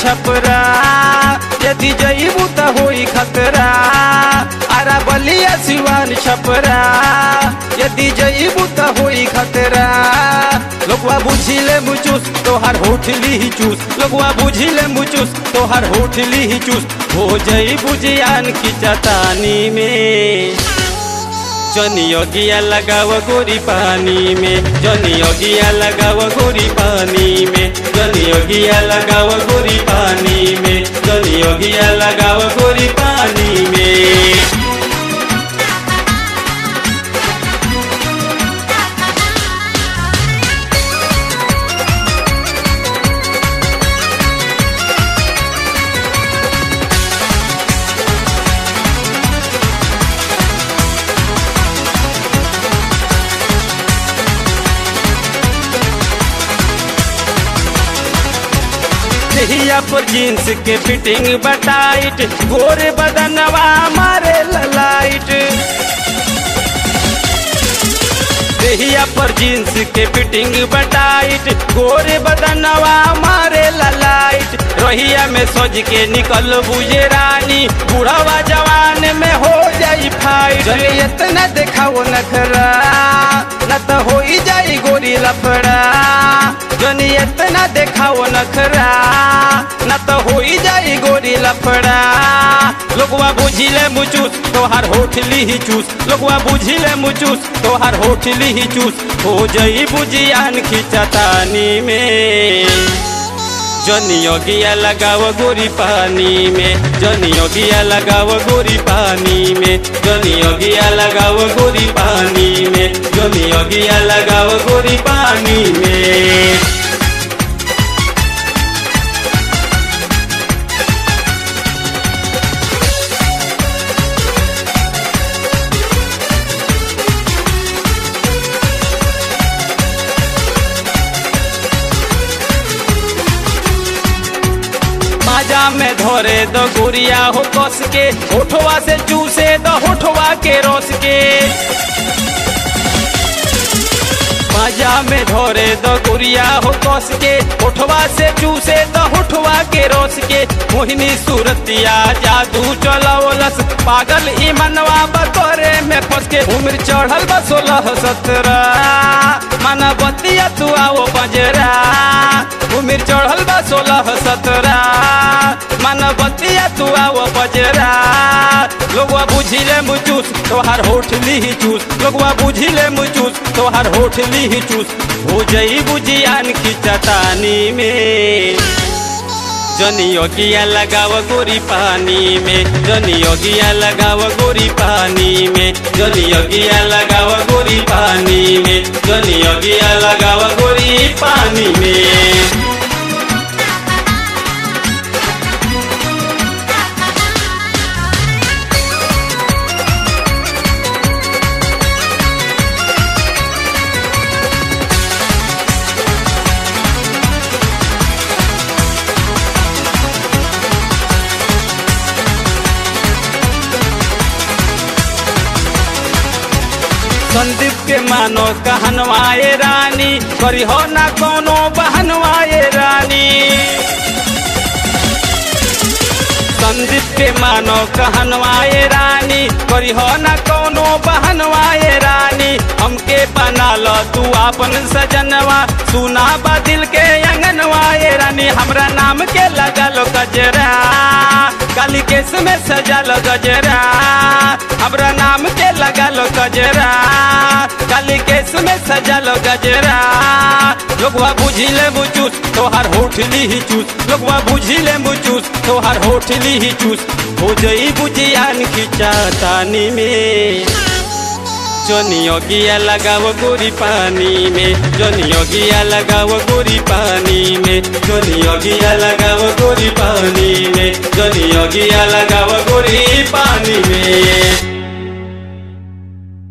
छपरा, यदि जईबू त होई खतरा। आरा बलिया सिवान छपरा, यदि जईबू त होई खतरा। लोगवा बुझिले मुचुस तोहार होठ ली चूस, लोगवा बुझिले मुचुस तोहार होठ ली चूस। हो जईबू जियान की चतानी में, जनियोगिया लगाव गोरी पानी में, जनियोगिया लगाव गोरी पानी में, जनियोगिया लगाव गोरी पानी में, जनियोगिया लगाव गोरी पानी में। देहिया पर जींस के फिटिंग बटाइट, गोरे बदनवा मारे ललाइट। देहिया पर जींस के फिटिंग बटाइट, गोरे बदनवा मारे ललाइट। रोहिया में सोच के निकल बुझे रानी, बूढ़ावा जवान में हो जाई फाइट। इतना देखाओ नखरा, न तो हो जाई गोरी लफड़ा। जनी इतना देखाओ नखरा, न तो हो जाई गोरी लफड़ा। लोगवा बुझिले मुचूस तोहार होठ ली चूस, लोगवा बुझिले मुचूस तोहार होठ ली चूस। हो जई बुझियान की चतानी में, जनियोगिया लगाव गोरी पानी में, जनियोगिया लगाव गोरी पानी में, जनियोगिया लगाव गोरी पानी में, जनियोगिया लगाव गोरी पानी में। माजा में धोरे दो गुरिया हो कस के, होठवा से चूसे दो होठवा के रोस के। माजा में धोरे दो गुरिया हो कस के, होठवा से चूसे दो होठवा के रोस के। मोहिनी सूरतिया जादू चलावलस, पागल ई मनवा बतोरे में फंस के। उम्र चढ़ल बा 16-17, माना बतिया तू आओ बजरा। उम्र चढ़ल बा 16-17, माना बतिया तू आओ बजरा। लोगवा बुझिले मुचूस तोहार होठ ली चूस, लोगवा बुझिले मुचूस तोहार होठ ली चूस। हो जई बुझियान की चतानी में, जनियोगिया लगाव गोरी पानी में, जनियोगिया लगाव गोरी पानी में, जनियोगिया लगाव गोरी पानी में, जनियोगिया लगाव गोरी पानी में। संदीप के मानो कहनवाए रानी, करी हो ना कोनो बहनवाए रानी। संदीप के मानो कहनवाए रानी, करी हो ना कोनो बहनवाए रानी। हमके बना लो तू आपन सजनवा, सुना बा दिल के अंगनवाए रानी। हमरा नाम के लगा लो गजरा, काली केस में सजा लो गजरा। हमरा नाम के लगा लो गजरा, काली केस में सजा लो गजरा। लोगवा बुझिले मुचूस तोहार होठ ली चूस, लोगवा बुझिले मुचूस तोहार होठ ली चूस। हो जई बुझियान की चतानी में, जनियोगिया लगाव गोरी पानी में, जनियोगिया लगाव गोरी पानी में, जनियोगिया लगाव गोरी पानी में, जनियोगिया लगाव गोरी